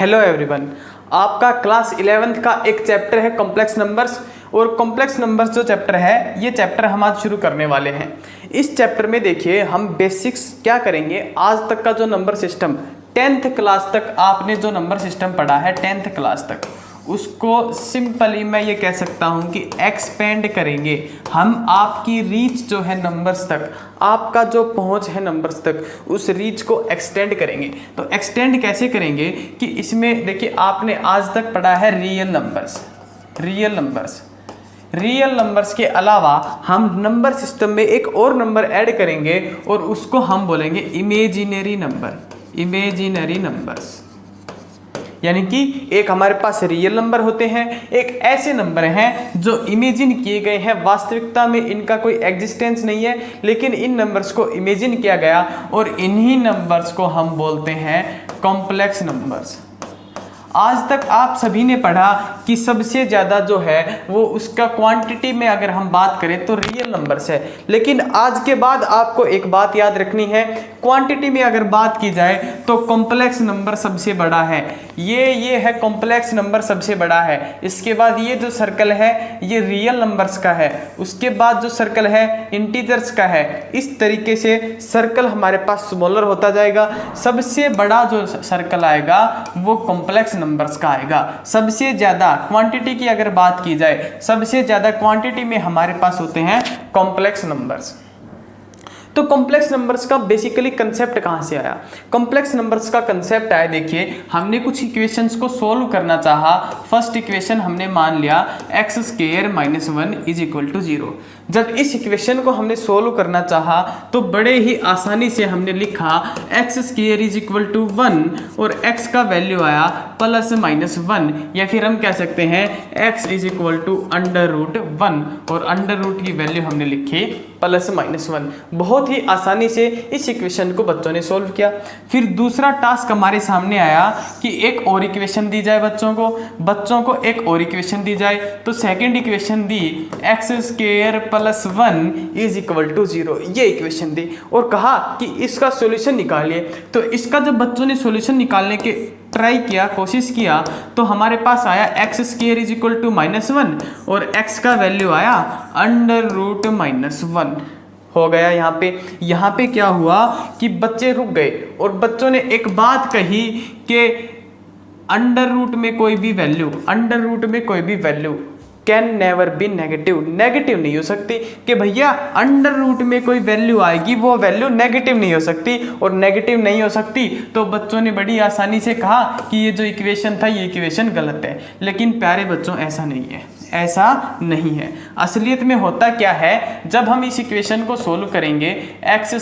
Hello everyone, आपका class 11th का एक चैप्टर है कॉम्प्लेक्स नंबर्स। और कॉम्प्लेक्स नंबर्स जो चैप्टर है, ये चैप्टर हम आज शुरू करने वाले हैं। इस चैप्टर में देखिए हम बेसिक्स क्या करेंगे। आज तक का जो नंबर सिस्टम 10th क्लास तक आपने जो नंबर सिस्टम पढ़ा है 10th क्लास तक, उसको सिंपली मैं ये कह सकता हूँ कि एक्सपेंड करेंगे हम। आपकी रीच जो है नंबर्स तक, आपका जो पहुँच है नंबर्स तक, उस रीच को एक्सटेंड करेंगे। तो एक्सटेंड कैसे करेंगे कि इसमें देखिए आपने आज तक पढ़ा है रियल नंबर्स के अलावा हम नंबर सिस्टम में एक और नंबर ऐड करेंगे और उसको हम बोलेंगे इमेजिनरी नंबर्स। यानी कि एक हमारे पास रियल नंबर होते हैं, एक ऐसे नंबर हैं जो इमेजिन किए गए हैं, वास्तविकता में इनका कोई एग्जिस्टेंस नहीं है, लेकिन इन नंबर्स को इमेजिन किया गया और इन्हीं नंबर्स को हम बोलते हैं कॉम्प्लेक्स नंबर्स। आज तक आप सभी ने पढ़ा कि सबसे ज़्यादा जो है वो उसका क्वांटिटी में अगर हम बात करें तो रियल नंबर्स है, लेकिन आज के बाद आपको एक बात याद रखनी है, क्वांटिटी में अगर बात की जाए तो कॉम्प्लेक्स नंबर सबसे बड़ा है। ये है कॉम्प्लेक्स नंबर सबसे बड़ा है। इसके बाद ये जो सर्कल है ये रियल नंबर्स का है, उसके बाद जो सर्कल है इंटीजर्स का है। इस तरीके से सर्कल हमारे पास स्मॉलर होता जाएगा। सबसे बड़ा जो सर्कल आएगा वो कॉम्प्लेक्स नंबर्स का आएगा। सबसे ज्यादा क्वांटिटी की अगर बात की जाए, सबसे ज्यादा क्वांटिटी में हमारे पास होते हैं कॉम्प्लेक्स नंबर्स। तो कॉम्प्लेक्स नंबर्स का बेसिकली कंसेप्ट कहाँ से आया? कॉम्प्लेक्स नंबर्स का कंसेप्ट आया, देखिए हमने कुछ इक्वेशंस को सोल्व करना चाहा। फर्स्ट इक्वेशन हमने मान लिया x² - 1 = 0। जब इस इक्वेशन को हमने सोल्व करना चाहा तो बड़े ही आसानी से हमने लिखा x² = 1 और x का वैल्यू आया +-1, या फिर हम कह सकते हैं x = √1 और अंडर रूट की वैल्यू हमने लिखी +-1। बहुत ही आसानी से इस इक्वेशन को बच्चों ने सोल्व किया। फिर दूसरा टास्क हमारे सामने आया कि एक और इक्वेशन दी जाए बच्चों को एक और इक्वेशन दी जाए। तो सेकंड इक्वेशन दी x² + 1 = 0, ये इक्वेशन दी और कहा कि इसका सॉल्यूशन निकालिए। तो इसका जब बच्चों ने सॉल्यूशन निकालने के ट्राई किया, कोशिश किया, तो हमारे पास आया x² = -1 और x का वैल्यू आया √-1 हो गया। यहाँ पे क्या हुआ कि बच्चे रुक गए और बच्चों ने एक बात कही कि अंडर रूट में कोई भी value can never be negative नहीं हो सकती। कि भैया अंडर रूट में कोई वैल्यू आएगी, वो वैल्यू नेगेटिव नहीं हो सकती, और नेगेटिव नहीं हो सकती तो बच्चों ने बड़ी आसानी से कहा कि ये जो इक्वेशन था ये इक्वेशन गलत है। लेकिन प्यारे बच्चों ऐसा नहीं है। असलियत में होता क्या है, जब हम इस इक्वेशन को सोल्व करेंगे x²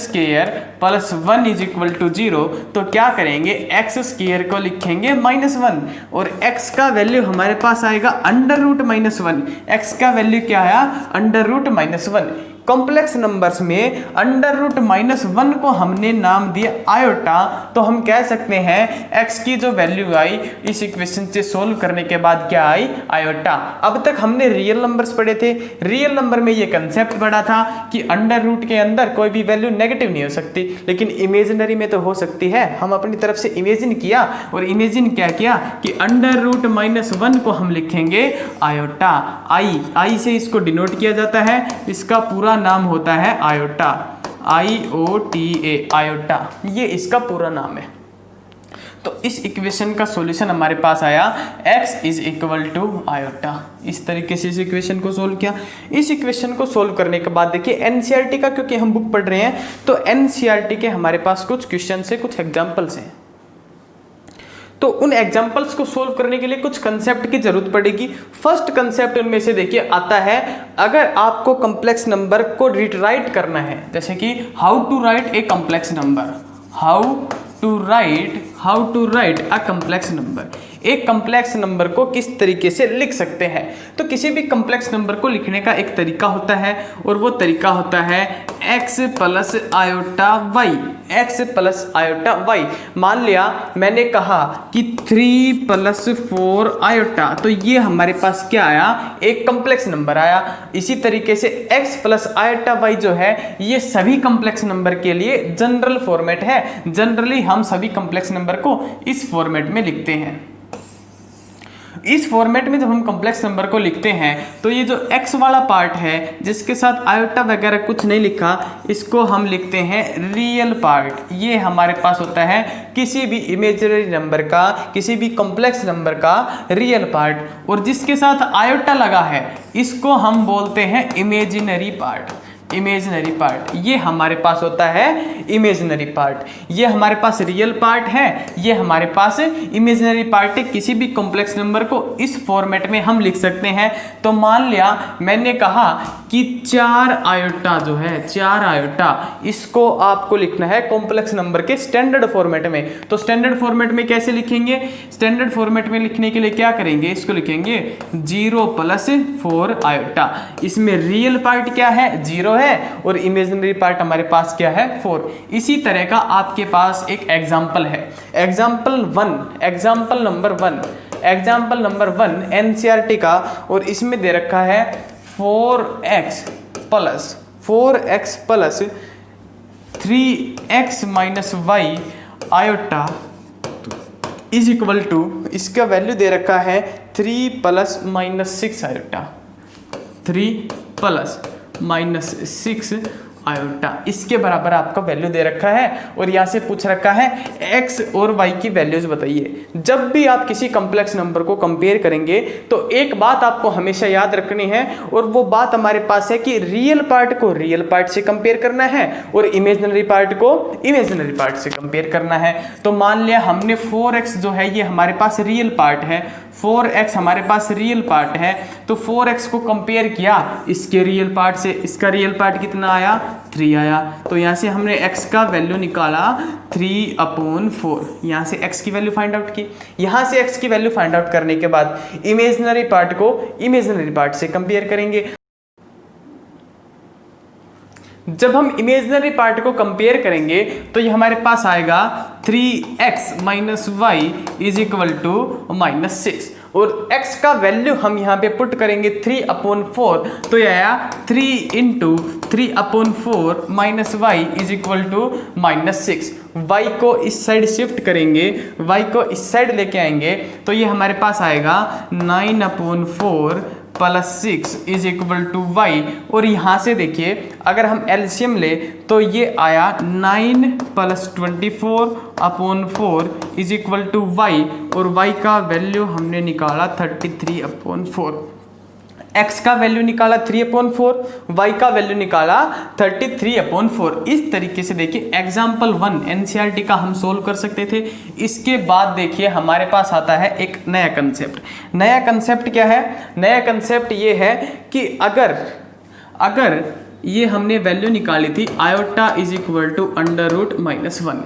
+ 1 = 0, तो क्या करेंगे x² को लिखेंगे -1 और x का वैल्यू हमारे पास आएगा √-1। x का वैल्यू क्या आया? √-1। कॉम्प्लेक्स नंबर्स में √-1 को हमने नाम दिया आयोटा। तो हम कह सकते हैं x की जो वैल्यू आई इस इक्वेशन से सोल्व करने के बाद क्या आई? आयोटा। अब तक हमने रियल नंबर्स पढ़े थे। रियल नंबर में ये कंसेप्ट पढ़ा था कि अंडर रूट के अंदर कोई भी वैल्यू नेगेटिव नहीं हो सकती, लेकिन इमेजिनरी में तो हो सकती है। हम अपनी तरफ से इमेजिन किया और इमेजिन क्या किया कि √-1 को हम लिखेंगे आयोटा। आई से इसको डिनोट किया जाता है, इसका पूरा नाम होता है आयोटा, IOTA, आयोटा, ये इसका पूरा नाम है। तो इस इक्वेशन का सॉल्यूशन हमारे पास आया x = आयोटा। इस तरीके से इस इक्वेशन को सोल्व किया। इस इक्वेशन को सोल्व करने के बाद देखिए एनसीईआरटी का, क्योंकि हम बुक पढ़ रहे हैं तो एनसीईआरटी के हमारे पास कुछ क्वेश्चन है, कुछ एग्जाम्पल्स हैं। तो उन एग्जाम्पल्स को सोल्व करने के लिए कुछ कंसेप्ट की जरूरत पड़ेगी। फर्स्ट कंसेप्ट उनमें से देखिए आता है, अगर आपको कॉम्प्लेक्स नंबर को रिराइट करना है, जैसे कि how to write a complex number, how to write a complex number. एक कॉम्प्लेक्स नंबर को किस तरीके से लिख सकते हैं? तो किसी भी कॉम्प्लेक्स नंबर को लिखने का एक तरीका होता है और वो तरीका होता है x + i/y। मान लिया मैंने कहा कि 3 + 4 i, तो ये हमारे पास क्या आया? एक कॉम्प्लेक्स नंबर आया। इसी तरीके से x + i/y जो है ये सभी कॉम्प्लेक्स नंबर के लिए जनरल फॉर्मेट है। जनरली हम सभी कॉम्प्लेक्स नंबर को इस फॉर्मेट में लिखते हैं। इस फॉर्मेट में जब हम कॉम्प्लेक्स नंबर को लिखते हैं तो ये जो x वाला पार्ट है जिसके साथ आयोटा वगैरह कुछ नहीं लिखा, इसको हम लिखते हैं रियल पार्ट। ये हमारे पास होता है किसी भी इमेजिनरी नंबर का, किसी भी कॉम्प्लेक्स नंबर का रियल पार्ट। और जिसके साथ आयोटा लगा है इसको हम बोलते हैं इमेजिनरी पार्ट। इमेजिनरी पार्ट ये हमारे पास होता है इमेजिनरी पार्ट। ये हमारे पास रियल पार्ट है, ये हमारे पास इमेजिनरी पार्ट है। किसी भी कॉम्प्लेक्स नंबर को इस फॉर्मेट में हम लिख सकते हैं। तो मान लिया मैंने कहा कि 4 आयोटा जो है, 4 आयोटा, इसको आपको लिखना है कॉम्प्लेक्स नंबर के स्टैंडर्ड फॉर्मेट में। तो स्टैंडर्ड फॉर्मेट में कैसे लिखेंगे? स्टैंडर्ड फॉर्मेट में लिखने के लिए क्या करेंगे? इसको लिखेंगे 0 + 4 आयोटा। इसमें रियल पार्ट क्या है? 0 है और इमेजिनरी पार्ट हमारे पास क्या है? 4। इसी तरह का आपके पास एक एग्जांपल है, एग्जांपल नंबर 1 एनसीईआरटी का, और इसमें दे रखा है 4x + 3x - y iota is equal to, इसका वैल्यू दे रखा है 3 ± 6 आयोटा, 3 ± 6 आयोटा, इसके बराबर आपका वैल्यू दे रखा है। और यहाँ से पूछ रखा है x और y की वैल्यूज बताइए। जब भी आप किसी कॉम्प्लेक्स नंबर को कंपेयर करेंगे तो एक बात आपको हमेशा याद रखनी है, और वो बात हमारे पास है कि रियल पार्ट को रियल पार्ट से कंपेयर करना है और इमेजिनरी पार्ट को इमेजिनरी पार्ट से कंपेयर करना है। तो मान लिया हमने 4x जो है ये हमारे पास रियल पार्ट है, 4x हमारे पास रियल पार्ट है, तो 4x को कंपेयर किया इसके रियल पार्ट से, इसका रियल पार्ट कितना आया? 3 आया। तो यहाँ से हमने x का वैल्यू निकाला 3/4, यहाँ से x की वैल्यू फाइंड आउट की। यहाँ से x की वैल्यू फाइंड आउट करने के बाद इमेजिनरी पार्ट को इमेजिनरी पार्ट से कंपेयर करेंगे। जब हम इमेजिनरी पार्ट को कंपेयर करेंगे तो ये हमारे पास आएगा 3x - y = -6, और x का वैल्यू हम यहाँ पे पुट करेंगे 3/4, तो ये आया 3 × 3/4 - y = -6। y को इस साइड शिफ्ट करेंगे, y को इस साइड लेके आएंगे, तो ये हमारे पास आएगा 9/4 + 6 = y। और यहाँ से देखिए अगर हम एलसीएम ले तो ये आया 9 + 24/4 = y, और y का वैल्यू हमने निकाला 33/4। x का वैल्यू निकाला 3/4, y का वैल्यू निकाला 33/4। इस तरीके से देखिए एग्जाम्पल 1 एनसीईआरटी का हम सोल्व कर सकते थे। इसके बाद देखिए हमारे पास आता है एक नया कंसेप्ट। नया कंसेप्ट क्या है? नया कंसेप्ट ये है कि अगर ये हमने वैल्यू निकाली थी आयोटा इज इक्वल टू √-1,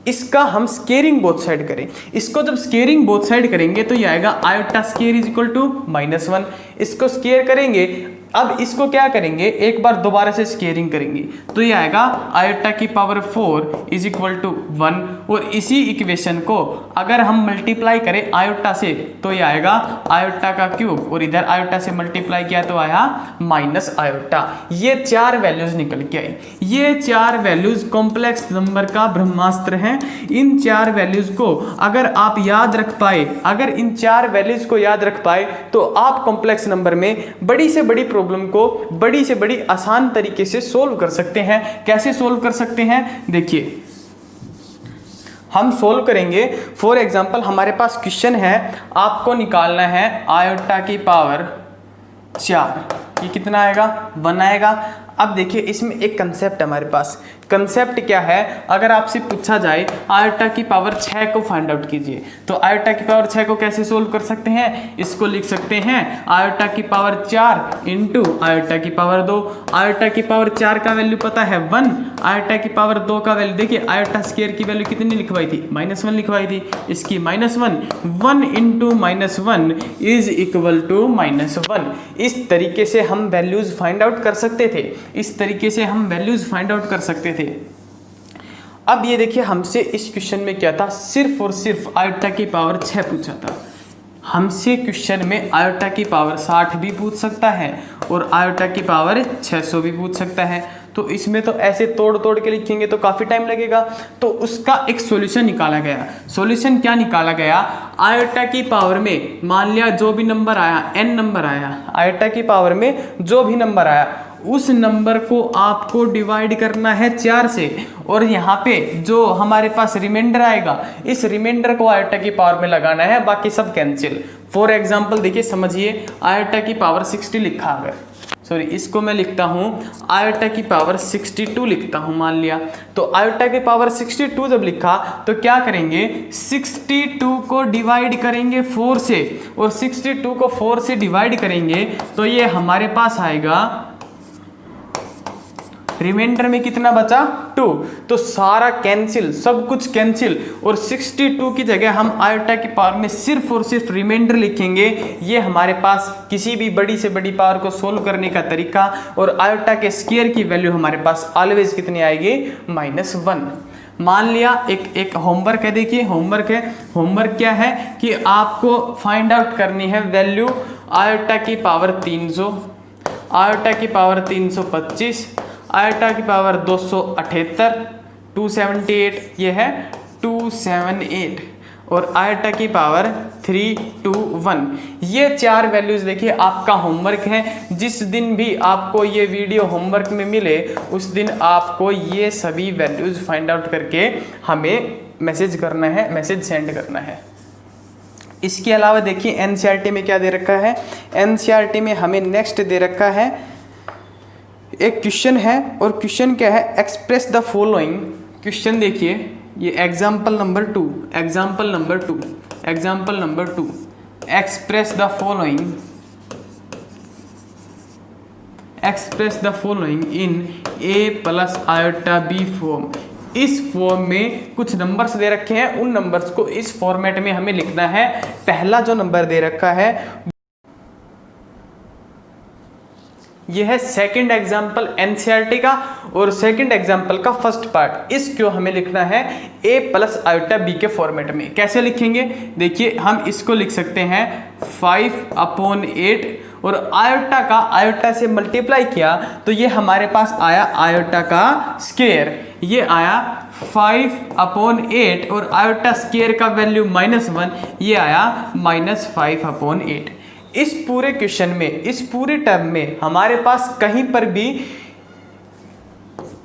इसका हम स्केयरिंग बोथ साइड करें। इसको जब स्केयरिंग बोथ साइड करेंगे तो ये आएगा iota square is equal to -1। इसको स्केयर करेंगे, अब इसको क्या करेंगे, एक बार दोबारा से स्केयरिंग करेंगे तो ये आएगा आयोटा की पावर 4 इज इक्वल टू 1। और इसी इक्वेशन को अगर हम मल्टीप्लाई करें आयोटा से तो ये आएगा आयोटा का क्यूब, और इधर आयोटा से मल्टीप्लाई किया तो आया माइनस आयोटा। ये 4 वैल्यूज निकल के आई। ये 4 वैल्यूज कॉम्प्लेक्स नंबर का ब्रह्मास्त्र हैं। इन 4 वैल्यूज को अगर आप याद रख पाए, अगर इन 4 वैल्यूज को याद रख पाए तो आप कॉम्प्लेक्स नंबर में बड़ी से बड़ी प्रॉब्लम को बड़ी से बड़ी आसान तरीके से सोल्व कर सकते हैं। कैसे सोल्व कर सकते हैं देखिए, हम सोल्व करेंगे। फॉर एग्जांपल हमारे पास क्वेश्चन है, आपको निकालना है आयोटा की पावर 4, ये कितना आएगा 1 आएगा। अब देखिए इसमें एक कंसेप्ट हमारे पास, कंसेप्ट क्या है, अगर आपसे पूछा जाए आयोटा की पावर 6 को फाइंड आउट कीजिए तो आयोटा की पावर 6 को कैसे सोल्व कर सकते हैं, इसको लिख सकते हैं आयोटा की पावर 4 इंटू आयोटा की पावर 2। आयोटा की पावर 4 का वैल्यू पता है 1, आयोटा की पावर 2 का वैल्यू देखिए, आयोटा स्क्वायर की वैल्यू कितनी लिखवाई थी -1 लिखवाई थी, इसकी -1, 1 इंटू -1 इज इक्वल टू -1। इस तरीके से हम वैल्यूज फाइंड आउट कर सकते थे, इस तरीके से हम वैल्यूज फाइंड आउट कर सकते थे। अब ये देखिए हमसे इस क्वेश्चन में क्या था, सिर्फ और सिर्फ आयोटा की पावर 6 पूछा था। हमसे क्वेश्चन में आयोटा की पावर 60 भी पूछ सकता है और आयोटा की पावर 600 भी पूछ सकता है। तो इसमें तो ऐसे तोड़ तोड़ के लिखेंगे तो काफ़ी टाइम लगेगा। तो उसका एक सॉल्यूशन निकाला गया। सॉल्यूशन क्या निकाला गया, आयोटा की पावर में मान लिया जो भी नंबर आया, n नंबर आया, आयोटा की पावर में जो भी नंबर आया उस नंबर को आपको डिवाइड करना है 4 से, और यहाँ पे जो हमारे पास रिमाइंडर आएगा इस रिमाइंडर को आयोटा की पावर में लगाना है, बाकी सब कैंसिल। फॉर एग्जांपल देखिए समझिए, आयोटा की पावर 60 लिखा, अगर सॉरी इसको मैं लिखता हूँ आयोटा की पावर 62 लिखता हूँ मान लिया। तो आयोटा की पावर 62 जब लिखा तो क्या करेंगे, 62 को डिवाइड करेंगे 4 से, और 62 को 4 से डिवाइड करेंगे तो ये हमारे पास आएगा, रिमाइंडर में कितना बचा 2, तो सारा कैंसिल, सब कुछ कैंसिल, और 62 की जगह हम आयोटा की पावर में सिर्फ और सिर्फ रिमाइंडर लिखेंगे। ये हमारे पास किसी भी बड़ी से बड़ी पावर को सोल्व करने का तरीका, और आयोटा के स्क्वायर की वैल्यू हमारे पास ऑलवेज कितनी आएगी, -1। मान लिया एक होमवर्क है, देखिए होमवर्क है, होमवर्क क्या है कि आपको फाइंड आउट करनी है वैल्यू आयोटा की पावर 300, आयोटा की पावर 325, आयोटा की पावर 278, 278 ये है 278, और आयोटा की पावर 321। ये 4 वैल्यूज देखिए आपका होमवर्क है। जिस दिन भी आपको ये वीडियो होमवर्क में मिले उस दिन आपको ये सभी वैल्यूज फाइंड आउट करके हमें मैसेज करना है, मैसेज सेंड करना है। इसके अलावा देखिए एनसीईआरटी में क्या दे रखा है, एनसीईआरटी में हमें नेक्स्ट दे रखा है एक क्वेश्चन है, और क्वेश्चन क्या है, एक्सप्रेस द फॉलोइंग। क्वेश्चन देखिए ये example number 2, example number 2, example number 2, express the following, express the following in a plus iota b form. इस फॉर्म में कुछ नंबर्स दे रखे हैं, उन नंबर्स को इस फॉर्मेट में हमें लिखना है। पहला जो नंबर दे रखा है यह है सेकंड एग्जाम्पल एनसीईआरटी का, और सेकंड एग्जाम्पल का फर्स्ट पार्ट। इसको हमें लिखना है a प्लस आयोटा b के फॉर्मेट में। कैसे लिखेंगे, देखिए हम इसको लिख सकते हैं 5/8, और आयोटा का आयोटा से मल्टीप्लाई किया तो ये हमारे पास आया आयोटा का स्क्वायर, ये आया 5/8, और आयोटा स्क्वायर का वैल्यू -1, ये आया -5/8। इस पूरे क्वेश्चन में, इस पूरे टर्म में हमारे पास कहीं पर भी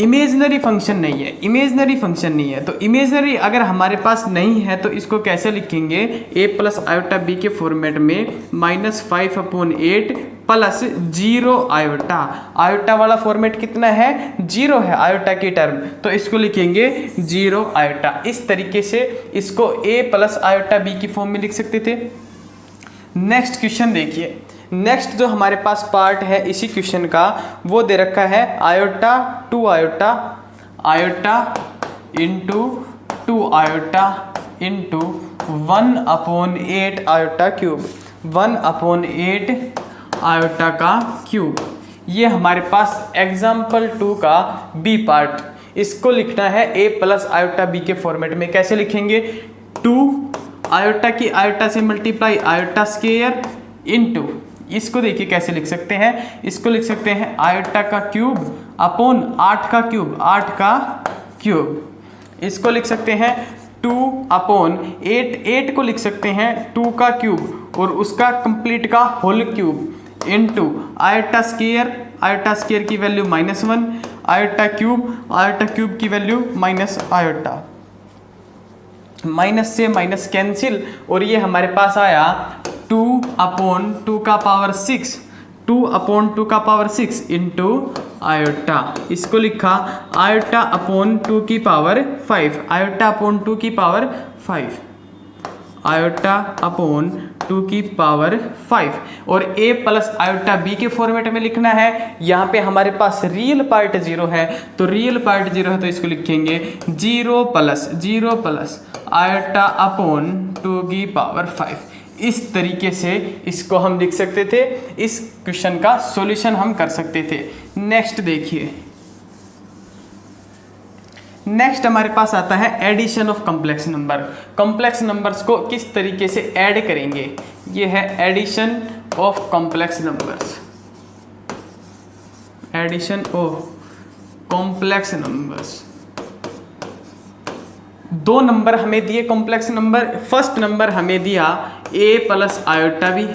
इमेजनरी फंक्शन नहीं है, इमेजनरी फंक्शन नहीं है। तो इमेजनरी अगर हमारे पास नहीं है तो इसको कैसे लिखेंगे, a प्लस आयोटा b के फॉर्मेट में -5/8 प्लस 0 आयोटा। आयोटा वाला फॉर्मेट कितना है, 0 है आयोटा की टर्म, तो इसको लिखेंगे 0 आयोटा। इस तरीके से इसको a प्लस आयोटा b की फॉर्म में लिख सकते थे। नेक्स्ट क्वेश्चन देखिए, नेक्स्ट जो हमारे पास पार्ट है इसी क्वेश्चन का वो दे रखा है iota 2 iota, iota into 2 iota into 1/8 iota cube, 1/8 iota का क्यूब। ये हमारे पास एग्जाम्पल 2 का बी पार्ट, इसको लिखना है a प्लस आयोटा b के फॉर्मेट में। कैसे लिखेंगे, 2 आयोटा की आयोटा से मल्टीप्लाई आयोटा स्क्वायर इंटू, इसको देखिए कैसे लिख सकते हैं, इसको लिख सकते हैं आयोटा का क्यूब अपॉन 8 का क्यूब, 8 का क्यूब। इसको लिख सकते हैं 2/8, 8 को लिख सकते हैं 2 का क्यूब और उसका कंप्लीट का whole cube into iota square की वैल्यू -1, आयोटा क्यूब की वैल्यू माइनस आयोटा, माइनस से माइनस कैंसिल, और ये हमारे पास आया 2/2 का पावर 6, 2/2 का पावर 6 इंटू आयोटा। इसको लिखा आयोटा अपॉन 2 की पावर 5, आयोटा अपॉन 2 की पावर 5, आयोटा अपॉन 2 की पावर 5, और a प्लस आयोटा b के फॉर्मेट में लिखना है। यहाँ पे हमारे पास रियल पार्ट 0 है, तो रियल पार्ट 0 है तो इसको लिखेंगे 0 प्लस आयोटा अपॉन 2 की पावर 5। इस तरीके से इसको हम लिख सकते थे, इस क्वेश्चन का सॉल्यूशन हम कर सकते थे। नेक्स्ट देखिए, नेक्स्ट हमारे पास आता है addition of complex number. Complex numbers को किस तरीके से ऐड करेंगे, ये है addition of complex numbers, addition of complex numbers. दो नंबर हमें दिए कॉम्प्लेक्स नंबर। फर्स्ट नंबर हमें दिया a plus iota b,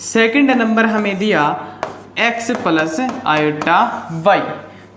second number हमें दिया x plus iota y।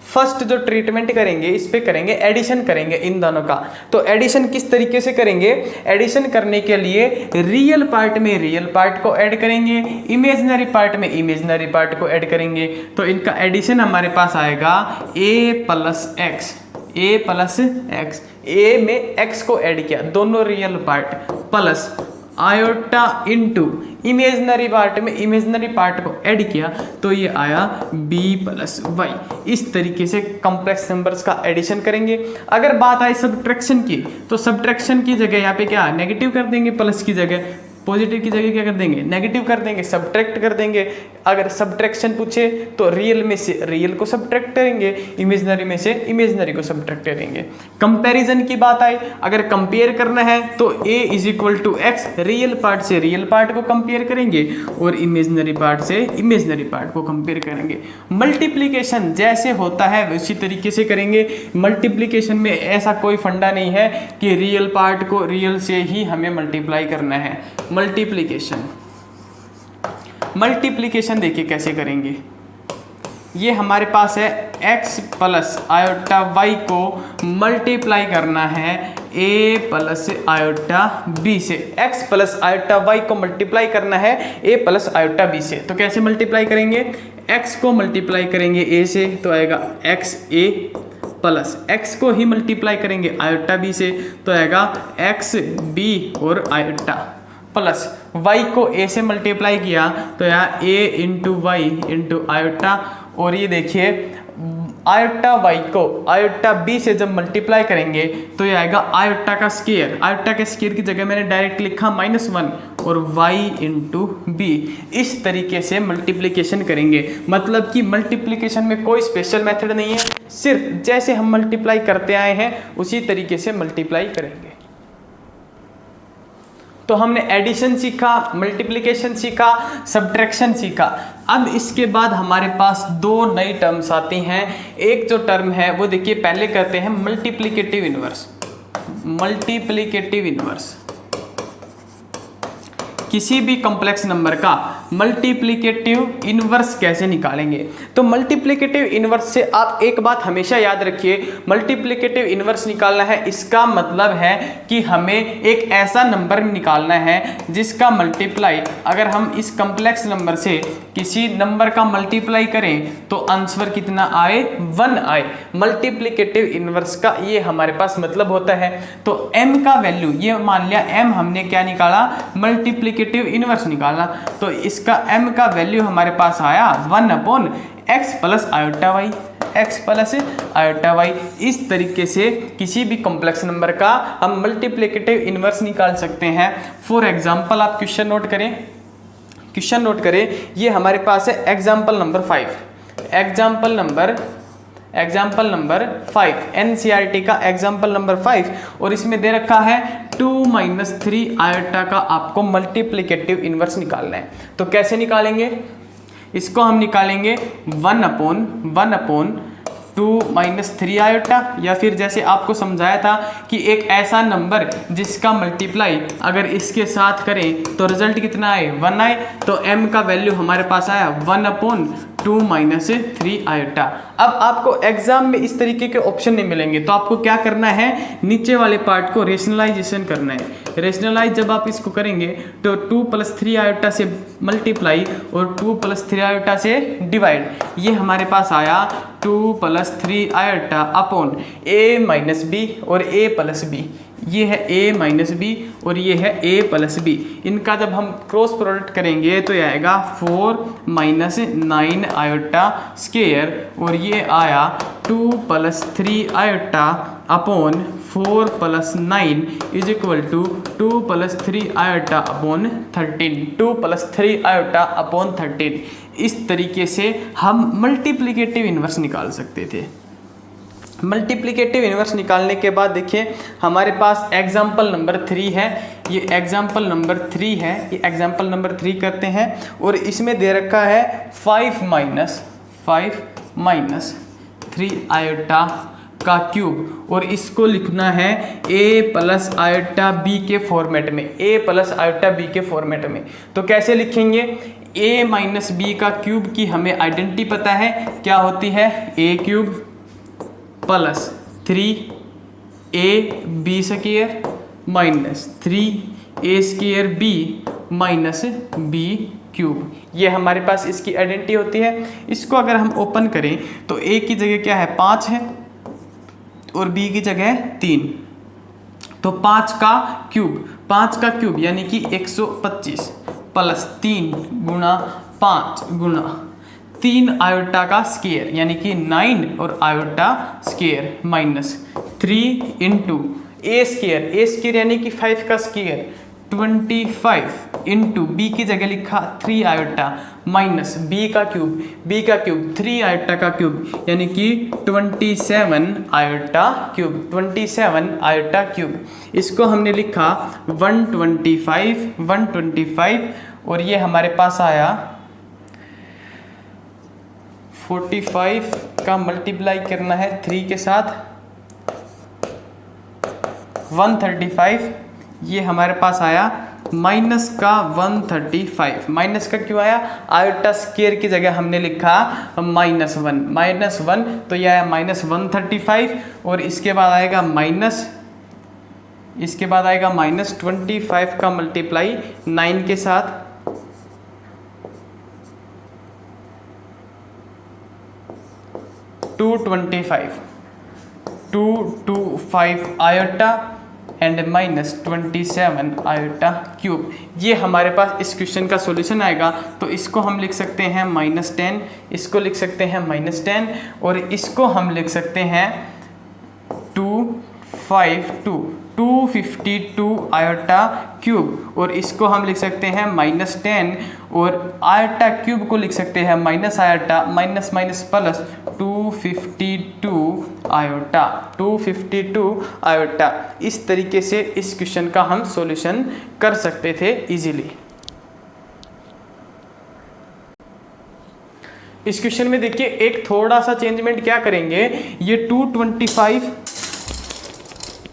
First जो ट्रीटमेंट करेंगे इस पे करेंगे एडिशन करेंगे इन दोनों का। तो एडिशन किस तरीके से करेंगे? एडिशन करने के लिए रियल पार्ट में रियल पार्ट को ऐड करेंगे, इमेजिनरी पार्ट में इमेजिनरी पार्ट को ऐड करेंगे। तो इनका एडिशन हमारे पास आएगा a plus x, a plus x, a में x को ऐड किया दोनों real part, plus iota into imaginary part में इमेजिनरी पार्ट को ऐड किया तो ये आया b प्लस वाई। इस तरीके से कॉम्प्लेक्स नंबर्स का एडिशन करेंगे। अगर बात आए सब्ट्रैक्शन की, तो सब्ट्रैक्शन की जगह यहाँ पे क्या नेगेटिव कर देंगे, प्लस की जगह पॉजिटिव की जगह क्या कर देंगे नेगेटिव कर देंगे, सब्ट्रैक्ट कर देंगे। अगर सब्ट्रैक्शन पूछे तो रियल में से रियल को सब्ट्रैक्ट करेंगे, इमेजिनरी में से इमेजिनरी को सब्ट्रैक्ट करेंगे। कंपैरिजन की बात आई, अगर कंपेयर करना है तो a is equal to x, real part से रियल पार्ट को कंपेयर करेंगे और इमेजिनरी पार्ट से इमेजिनरी पार्ट को कंपेयर करेंगे। मल्टीप्लीकेशन जैसे होता है उसी तरीके से करेंगे। मल्टीप्लीकेशन में ऐसा कोई फंडा नहीं है कि रियल पार्ट को रियल से ही हमें मल्टीप्लाई करना है। मल्टीप्लीकेशन देखिए कैसे करेंगे। ये हमारे पास है x प्लस आयोटा y को मल्टीप्लाई करना है a प्लस आयोटा b से। x प्लस आयोटा y को मल्टीप्लाई करना है a प्लस आयोटा b से। तो कैसे मल्टीप्लाई करेंगे? x को मल्टीप्लाई करेंगे a से तो आएगा x a, प्लस x को ही मल्टीप्लाई करेंगे आयोटा b से तो आएगा x b और आयोटा, प्लस y को a से मल्टीप्लाई किया तो यहाँ a into y into iota. और ये देखिए आयोटा y को आयोटा b से जब मल्टीप्लाई करेंगे तो ये आएगा आयोटा का स्क्वायर। आयोटा के स्क्वायर की जगह मैंने डायरेक्ट लिखा -1 और y इंटू बी। इस तरीके से मल्टीप्लिकेशन करेंगे। मतलब कि मल्टीप्लिकेशन में कोई स्पेशल मेथड नहीं है, सिर्फ जैसे हम मल्टीप्लाई करते आए हैं उसी तरीके से मल्टीप्लाई करेंगे। तो हमने एडिशन सीखा, मल्टीप्लिकेशन सीखा, सब्ट्रैक्शन सीखा। अब इसके बाद हमारे पास दो नई टर्म्स आती हैं। एक जो टर्म है वो देखिए पहले कहते हैं मल्टीप्लिकेटिव इनवर्स। मल्टीप्लिकेटिव इनवर्स किसी भी कॉम्प्लेक्स नंबर का मल्टीप्लिकेटिव इनवर्स कैसे निकालेंगे? तो मल्टीप्लिकेटिव इनवर्स से आप एक बात हमेशा याद रखिए, मल्टीप्लिकेटिव इनवर्स निकालना है इसका मतलब है कि हमें एक ऐसा नंबर निकालना है जिसका मल्टीप्लाई अगर हम इस कॉम्प्लेक्स नंबर से किसी नंबर का मल्टीप्लाई करें तो आंसर कितना आए? 1 आए। मल्टीप्लिकेटिव इनवर्स का ये हमारे पास मतलब होता है। तो m का वैल्यू, ये मान लिया m हमने क्या निकाला? मल्टीप्लिकेटिव इनवर्स निकाला। तो इसका m का वैल्यू हमारे पास आया 1/x plus iota y, x plus iota y। इस तरीके से किसी भी कॉम्प्लेक्स नंबर का हम मल्टीप्लिकेटिव इनवर्स निकाल सकते हैं। फॉर एग्जांपल आप क्वेश्चन नोट करें, ये हमारे पास है example number 5। Example number 5 NCERT का एग्जाम्पल नंबर 5 और इसमें दे रखा है 2-3 आयोटा का आपको मल्टीप्लिकेटिव इनवर्स निकालना है। तो कैसे निकालेंगे इसको? हम निकालेंगे 1/2-3 आयोटा, या फिर जैसे आपको समझाया था कि एक ऐसा नंबर जिसका मल्टीप्लाई अगर इसके साथ करें तो रिजल्ट कितना आए? 1 आए। तो m का वैल्यू हमारे पास आया 1/2-3 आयोटा। अब आपको एग्जाम में इस तरीके के ऑप्शन नहीं मिलेंगे, तो आपको क्या करना है? नीचे वाले पार्ट को रेशनलाइजेशन करना है। रेशनलाइज जब आप इसको करेंगे तो 2+3 आयोटा से मल्टीप्लाई और 2+3 आयोटा से डिवाइड, ये हमारे पास आया 2+3 iota upon a minus b और a प्लस बी। ये है a माइनस बी और ये है a प्लस बी। इनका जब हम क्रॉस प्रोडक्ट करेंगे तो ये आएगा 4-9 आयोटा स्क्वायर और ये आया 2+3 iota upon 4+9 is equal to 2+3 iota upon 13। 2+3 iota upon 13। इस तरीके से हम मल्टीप्लिकेटिव इनवर्स निकाल सकते थे। मल्टीप्लिकेटिव इनवर्स निकालने के बाद देखिए हमारे पास एग्जाम्पल नंबर 3 है। ये एग्जाम्पल नंबर 3 है, ये एग्जाम्पल नंबर 3 करते हैं और इसमें दे रखा है 5 माइनस 3 आयोटा का क्यूब, और इसको लिखना है a प्लस आयोटा b के फॉर्मेट में, a प्लस आयोटा b के फॉर्मेट में। तो कैसे लिखेंगे? a माइनस बी का क्यूब की हमें आइडेंटिटी पता है, क्या होती है? a cube plus 3ab square minus 3a square b minus b cube. ये हमारे पास इसकी आइडेंटिटी होती है। इसको अगर हम ओपन करें तो a की जगह क्या है? 5 है और b की जगह है 3, तो 5 का क्यूब यानी कि 125 प्लस 3 गुणा 5 गुणा 3 आयोटा का स्क्वायर यानी कि 9 और आयोटा स्क्वायर माइनस 3 इंटू ए स्क्वायर यानी कि 5 का स्क्वायर 25 इंटू बी की जगह लिखा 3 आयोटा माइनस बी का क्यूब 3 आयोटा का क्यूब यानी कि 27 आयोटा क्यूब। इसको हमने लिखा 125 और ये हमारे पास आया 45 का मल्टीप्लाई करना है 3 के साथ 135, ये हमारे पास आया माइनस का 135। माइनस का क्यों आया? आयोटा स्क्वायर की जगह हमने लिखा -1, तो यह आया -135 और इसके बाद आएगा -25 का मल्टीप्लाई 9 के साथ 225 आयोटा एंड -27 आयोटा क्यूब। ये हमारे पास इस क्वेश्चन का सॉल्यूशन आएगा। तो इसको हम लिख सकते हैं -10, इसको लिख सकते हैं -10 और इसको हम लिख सकते हैं 252 आयोटा क्यूब और इसको हम लिख सकते हैं -10 और आयोटा क्यूब को लिख सकते हैं minus iota minus plus 252 iota. इस तरीके से इस क्वेश्चन का हम सॉल्यूशन कर सकते थे इजीली। इस क्वेश्चन में देखिए एक थोड़ा सा चेंजमेंट क्या करेंगे, ये 225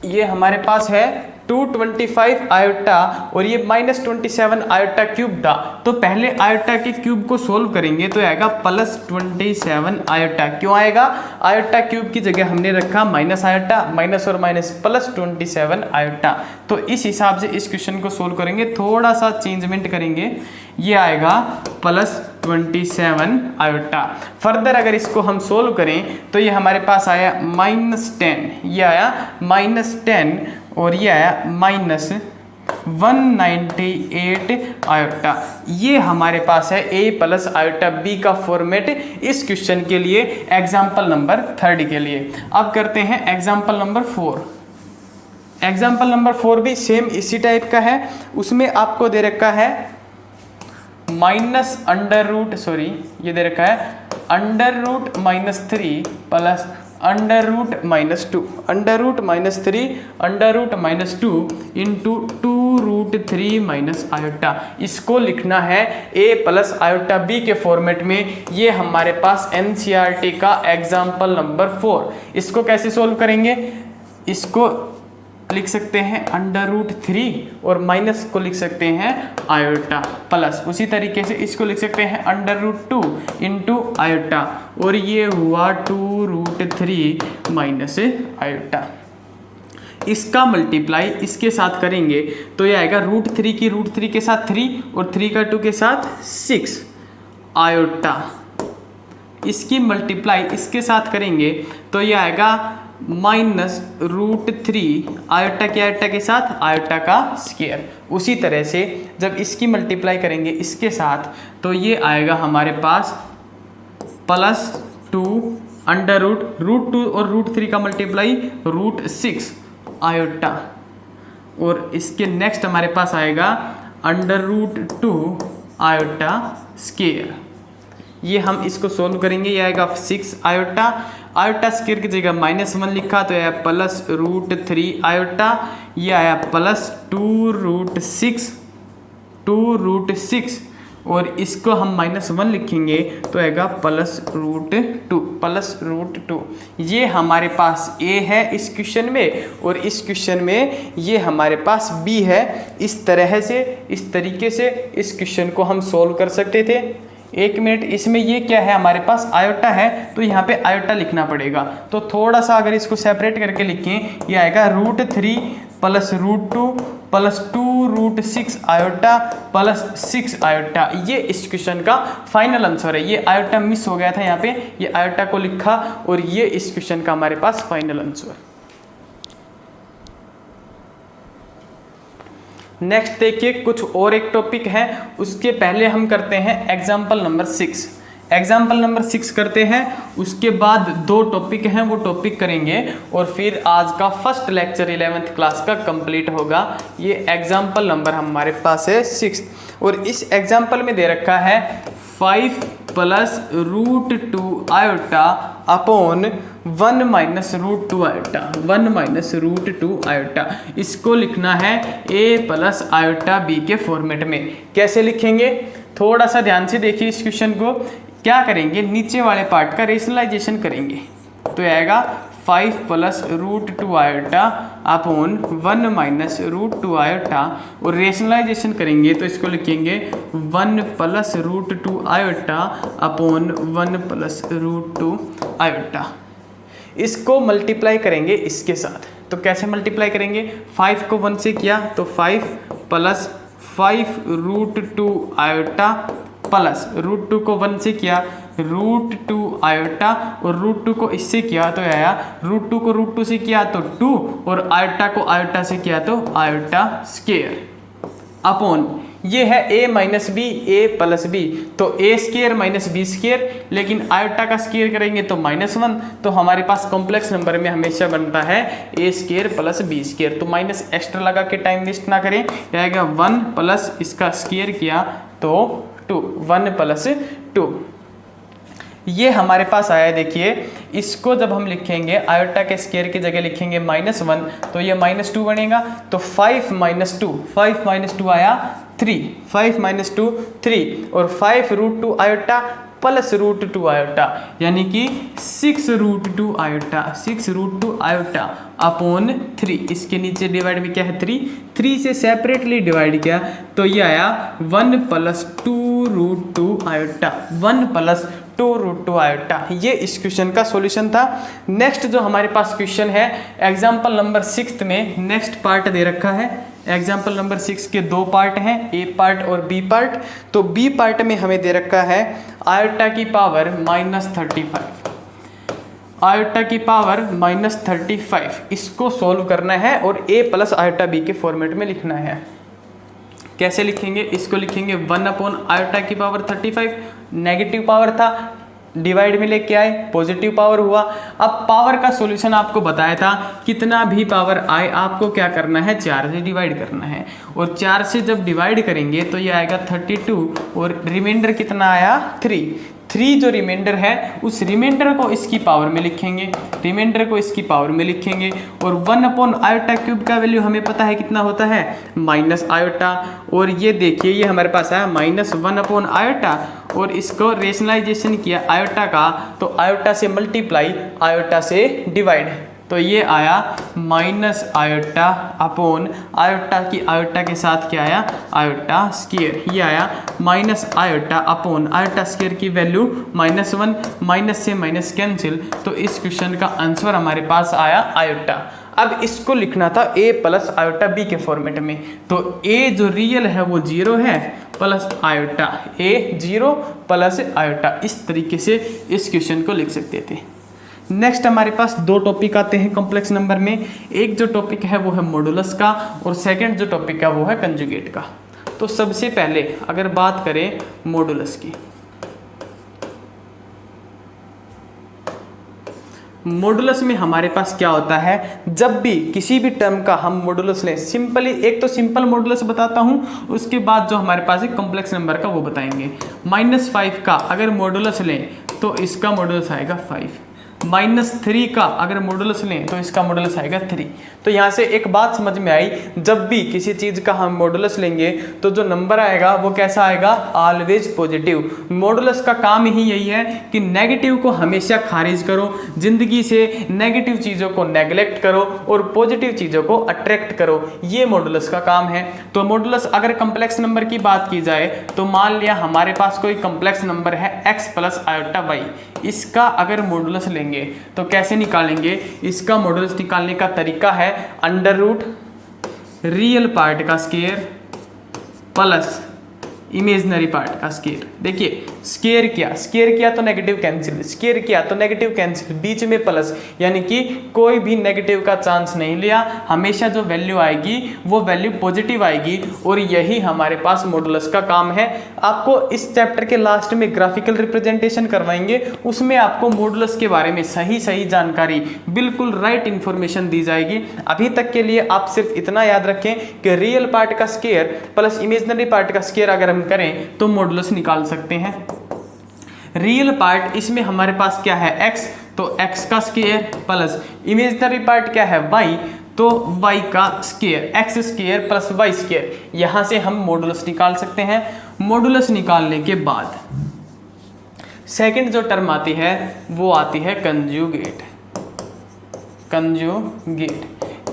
ये हमारे पास है 225 आयोटा और ये -27 आयोटा क्यूब था। तो पहले आयोटा के क्यूब को सोल्व करेंगे तो आएगा +27 आयोटा। क्यों आएगा? आयोटा क्यूब की जगह हमने रखा माइनस आयोटा, माइनस और माइनस +27 आयोटा। तो इस हिसाब से इस क्वेश्चन को सोल्व करेंगे, थोड़ा सा चेंजमेंट करेंगे, ये आएगा +27 आयोटा। फर्दर अगर इसको हम सोल्व करें तो ये हमारे पास आया -10, ये आया -10 और ये आया -198 आयोटा। ये हमारे पास है a प्लस आयोटा b का फॉर्मेट इस क्वेश्चन के लिए, एग्जाम्पल नंबर 3 के लिए। अब करते हैं एग्जाम्पल नंबर 4। एग्जाम्पल नंबर 4 भी सेम इसी टाइप का है। उसमें आपको दे रखा है ये दे रखा है √-3 प्लस √-2 √-3 इंटू 2√3 आयोटा। इसको लिखना है a प्लस आयोटा b के फॉर्मेट में। ये हमारे पास NCERT का एग्जाम्पल नंबर 4। इसको कैसे सोल्व करेंगे? इसको लिख सकते हैं √3 और माइनस को लिख सकते हैं आयोटा प्लस, उसी तरीके से इसको लिख सकते हैं √2 इंटू आयोटा और ये हुआ 2√3 आयोटा। इसका मल्टीप्लाई इसके साथ करेंगे तो ये आएगा √3 के साथ 3 और 3 का 2 के साथ 6 आयोटा। इसकी मल्टीप्लाई इसके साथ करेंगे तो ये आएगा -√3 आयोटा के साथ आयोटा का स्क्वायर। उसी तरह से जब इसकी मल्टीप्लाई करेंगे इसके साथ तो ये आएगा हमारे पास +2 √2 और √3 का मल्टीप्लाई √6 आयोटा और इसके नेक्स्ट हमारे पास आएगा √2 आयोटा स्क्वायर। ये हम इसको सोल्व करेंगे, ये आएगा 6 आयोटा। आयोटा स्क्वायर की जगह -1 लिखा तो आया +√3 आयोटा, ये आया +2√6 और इसको हम -1 लिखेंगे तो आएगा +√2 ये हमारे पास ए है इस क्वेश्चन में, और इस क्वेश्चन में ये हमारे पास बी है। इस तरह से, इस तरीके से इस क्वेश्चन को हम सोल्व कर सकते थे। 1 मिनट, इसमें ये क्या है हमारे पास आयोटा है, तो यहाँ पे आयोटा लिखना पड़ेगा। तो थोड़ा सा अगर इसको सेपरेट करके लिखें, ये आएगा √3 +√2 +2√6 आयोटा +6 आयोटा। ये इस क्वेश्चन का फाइनल आंसर है। ये आयोटा मिस हो गया था यहाँ पे, ये आयोटा को लिखा, और ये इस क्वेश्चन का हमारे पास फाइनल आंसर। नेक्स्ट देखिए, कुछ और एक टॉपिक है, उसके पहले हम करते हैं एग्जाम्पल नंबर 6। एग्जाम्पल नंबर 6 करते हैं, उसके बाद 2 टॉपिक हैं वो टॉपिक करेंगे, और फिर आज का फर्स्ट लेक्चर 11th क्लास का कंप्लीट होगा। ये एग्जाम्पल नंबर हमारे पास है 6, और इस एग्जाम्पल में दे रखा है 5 +√2 आयोटा अपॉन 1 -√2 आयोटा, 1 -√2 आयोटा। इसको लिखना है a + आयोटा b के फॉर्मेट में। कैसे लिखेंगे, थोड़ा सा ध्यान से देखिए इस क्वेश्चन को। क्या करेंगे, नीचे वाले पार्ट का रेशनलाइजेशन करेंगे, तो आएगा 5 +√2 आयोटा अपॉन 1 -√2 आयोटा, और रेशनलाइजेशन करेंगे तो इसको लिखेंगे 1 +√2 आयोटा अपॉन 1 +√2 आयोटा। इसको मल्टीप्लाई करेंगे इसके साथ, तो कैसे मल्टीप्लाई करेंगे, 5 को 1 से किया तो 5 + 5√2 आयोटा प्लस √2 को 1 से किया √2 आयोटा, और √2 को इससे किया तो आया, √2 को √2 से किया तो 2, और आयोटा को आयोटा से किया तो आयोटा स्क्वायर अपॉन, ये है a - b, a + b, तो a² - b², लेकिन आयोटा का स्क्वायर करेंगे तो -1, तो हमारे पास कॉम्प्लेक्स नंबर में हमेशा बनता है a² + b²। तो माइनस एक्स्ट्रा लगा के टाइम वेस्ट ना करें, आएगा 1 प्लस इसका स्क्वायर किया तो 2, 1 + 2। ये हमारे पास आया। देखिए इसको जब हम लिखेंगे आयोटा के स्क्वायर की जगह लिखेंगे -1, तो ये -2 बनेगा, तो 5 - 2, 5 - 2 आया 3, 5 - 2 3, और 5√2 आयोटा प्लस √2 आयोटा, यानी कि 6√2 आयोटा, 6√2 आयोटा अपॉन 3। इसके नीचे डिवाइड में क्या है 3 से सेपरेटली डिवाइड किया तो ये आया 1 + 2√2 आयोटा, 1 + 2√2 आयोटा। ये इस क्वेश्चन का सॉल्यूशन था। नेक्स्ट जो हमारे पास क्वेश्चन है एग्जाम्पल नंबर 6 में नेक्स्ट पार्ट दे रखा है। एग्जाम्पल नंबर 6 के 2 पार्ट हैं, ए पार्ट और बी पार्ट। तो बी पार्ट में हमें दे रखा है आयोटा की पावर -35, आयोटा की पावर -35। इसको सॉल्व करना है और a + आयोटा b के फॉर्मेट में लिखना है। कैसे लिखेंगे, इसको लिखेंगे 1 आयोटा की पावर 35, नेगेटिव पावर था डिवाइड में लेके आए पॉजिटिव पावर हुआ। अब पावर का सॉल्यूशन आपको बताया था, कितना भी पावर आए आपको क्या करना है 4 से डिवाइड करना है, और 4 से जब डिवाइड करेंगे तो ये आएगा 32, और रिमाइंडर कितना आया 3 जो रिमाइंडर है उस रिमाइंडर को इसकी पावर में लिखेंगे, रिमाइंडर को इसकी पावर में लिखेंगे। और 1 आयोटा क्यूब का वैल्यू हमें पता है कितना होता है माइनस आयोटा, और ये देखिए ये हमारे पास आया -1 आयोटा, और इसको रेशनलाइजेशन किया आयोटा का तो आयोटा से मल्टीप्लाई आयोटा से डिवाइड, तो ये आया माइनस आयोटा अपॉन आयोटा की आयोटा के साथ क्या आया आयोटा स्क्वायर, ये आया minus iota upon iota square की वैल्यू -1, माइनस से माइनस कैंसिल, तो इस क्वेश्चन का आंसर हमारे पास आया आयोटा। अब इसको लिखना था a + आयोटा b के फॉर्मेट में, तो a जो रियल है वो 0 है plus iota, a 0 plus iota, इस तरीके से इस क्वेश्चन को लिख सकते थे। नेक्स्ट हमारे पास 2 टॉपिक आते हैं कॉम्प्लेक्स नंबर में। एक जो टॉपिक है वो है मॉडुलस का, और सेकंड जो टॉपिक है वो है कंजुगेट का। तो सबसे पहले अगर बात करें मॉडुलस की, मॉडुलस में हमारे पास क्या होता है, जब भी किसी भी टर्म का हम मॉडुलस लें, सिंपली एक तो सिंपल मॉडुलस बताता हूं, उसके बाद जो हमारे पास एक कॉम्प्लेक्स नंबर का वो बताएंगे। -5 का अगर मॉडुलस लें तो इसका मॉडुलस आएगा 5, -3 का अगर मॉडुलस लें तो इसका मॉडुलस आएगा 3। तो यहाँ से एक बात समझ में आई, जब भी किसी चीज़ का हम मॉडुलस लेंगे तो जो नंबर आएगा वो कैसा आएगा, ऑलवेज पॉजिटिव। मॉडुलस का काम ही यही है कि नेगेटिव को हमेशा खारिज करो, जिंदगी से नेगेटिव चीज़ों को नेगलेक्ट करो और पॉजिटिव चीज़ों को अट्रैक्ट करो, ये मॉडुलस का काम है। तो मॉडुलस अगर कम्प्लेक्स नंबर की बात की जाए तो मान लिया हमारे पास कोई कम्प्लेक्स नंबर है x + i, इसका अगर मॉडुलस लेंगे तो कैसे निकालेंगे, इसका मॉडुलस निकालने का तरीका है √ रियल पार्ट का स्क्वायर प्लस इमेजनरी पार्ट का स्क्वायर। देखिए स्क्वायर किया तो नेगेटिव कैंसिल, स्क्वायर किया तो नेगेटिव कैंसिल, बीच में प्लस, यानी कि कोई भी नेगेटिव का चांस नहीं लिया, हमेशा जो वैल्यू आएगी वो वैल्यू पॉजिटिव आएगी, और यही हमारे पास मॉडुलस का काम है। आपको इस चैप्टर के लास्ट में ग्राफिकल रिप्रेजेंटेशन करवाएंगे, उसमें आपको मॉडुलस के बारे में सही जानकारी, बिल्कुल राइट इन्फॉर्मेशन दी जाएगी। अभी तक के लिए आप सिर्फ इतना याद रखें कि रियल पार्ट का स्क्वायर प्लस इमेजनरी पार्ट का स्क्वायर अगर हम करें तो मॉडुलस निकाल सकते हैं। रियल पार्ट इसमें हमारे पास क्या है x, तो x का स्क्वायर प्लस इमेजनरी पार्ट क्या है y, तो y का स्क्वायर, x² प्लस y²। यहां से हम मॉडुलस निकाल सकते हैं। मॉडुलस निकालने के बाद सेकंड जो टर्म आती है वो आती है कंजुगेट।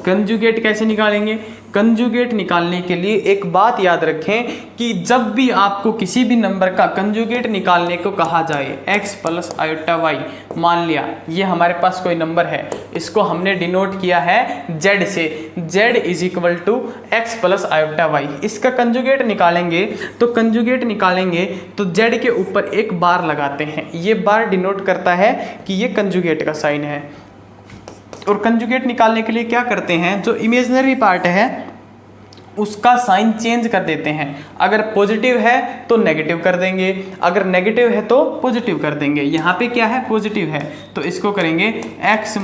कंजुगेट कैसे निकालेंगे, कंजुगेट निकालने के लिए एक बात याद रखें कि जब भी आपको किसी भी नंबर का कंजुगेट निकालने को कहा जाए x + i, मान लिया ये हमारे पास कोई नंबर है, इसको हमने डिनोट किया है z से, z = x + i। इसका कंजुगेट निकालेंगे तो z के ऊपर एक बार लगाते हैं, ये बार डिनोट करता है कि ये कंजुगेट का साइन है। और कंजुगेट निकालने के लिए क्या करते हैं, जो इमेजनरी पार्ट है उसका साइन चेंज कर देते हैं। अगर पॉजिटिव है तो नेगेटिव कर देंगे, अगर नेगेटिव है तो पॉजिटिव कर देंगे। यहाँ पे क्या है, पॉजिटिव है, तो इसको करेंगे x -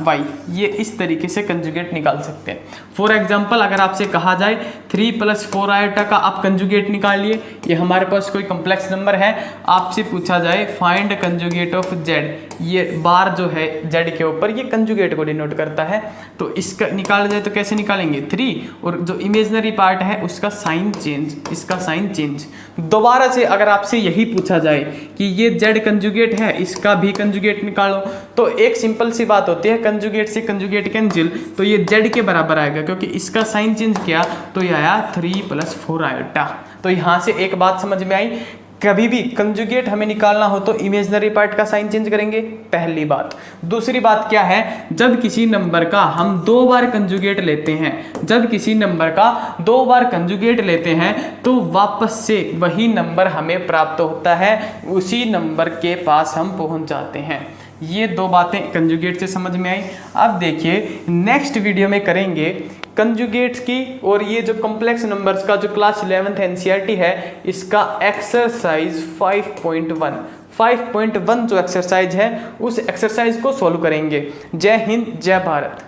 i, ये इस तरीके से कंजुगेट निकाल सकते हैं। फॉर एग्जांपल अगर आपसे कहा जाए 3 + 4 i का आप कंजुगेट निकालिए, ये हमारे पास कोई कम्प्लेक्स नंबर है, आपसे पूछा जाए फाइंड कंजुगेट ऑफ z, ये बार जो है z के ऊपर ये कंजुगेट को डिनोट करता है, तो इसका निकाला जाए तो कैसे निकालेंगे, 3 और जो इमेजनरी पार्ट है उसका साइन चेंज, इसका साइन चेंज। दोबारा से अगर आपसे यही पूछा जाए कि ये z कंजुगेट है, इसका भी कंजुगेट निकालो, तो एक सिंपल सी बात होती है, कंजुगेट से कंजुगेट कैंसिल, तो ये z के बराबर आएगा क्योंकि इसका साइन चेंज किया तो ये आया 3 + 4 i। तो यहाँ से एक बात समझ में आई, कभी भी कंजुगेट हमें निकालना हो तो इमेजनरी पार्ट का साइन चेंज करेंगे, पहली बात। दूसरी बात क्या है, जब किसी नंबर का हम 2 बार कंजुगेट लेते हैं, तो वापस से वही नंबर हमें प्राप्त होता है, उसी नंबर के पास हम पहुंच जाते हैं। ये 2 बातें कंजुगेट से समझ में आई। अब देखिए नेक्स्ट वीडियो में करेंगे कंजुगेट्स की, और ये जो कॉम्प्लेक्स नंबर्स का जो क्लास 11th NCERT है इसका एक्सरसाइज 5.1 जो एक्सरसाइज है उस एक्सरसाइज को सॉल्व करेंगे। जय हिंद, जय भारत।